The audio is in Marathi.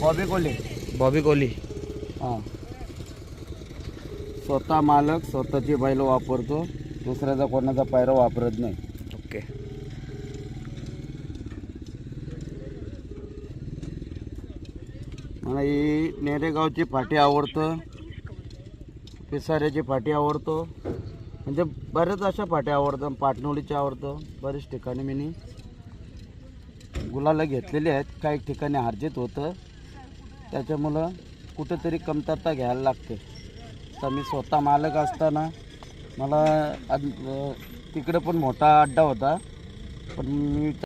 बॉबी कोली. बॉबी कोली. हां, स्वतः मालक स्वतःची बैल वापरतो, दुसऱ्याचा कोणाचा पायरा वापरत नाही. ओके. मला ही नेरेगावची फाटी आवडतं, पिसाऱ्याची फाटी आवडतो, म्हणजे बरेच अशा फाट्या आवडतं. पाटणोलीची आवडतं. बरेच ठिकाणी मी गुलाला घेतलेले आहेत. काही ठिकाणी हारजीत होतं, त्याच्यामुळं कुठंतरी कमतरता घ्यायला लागते. तर मी स्वतः मालक असताना मला तिकडे पण मोठा अड्डा होता, पण मी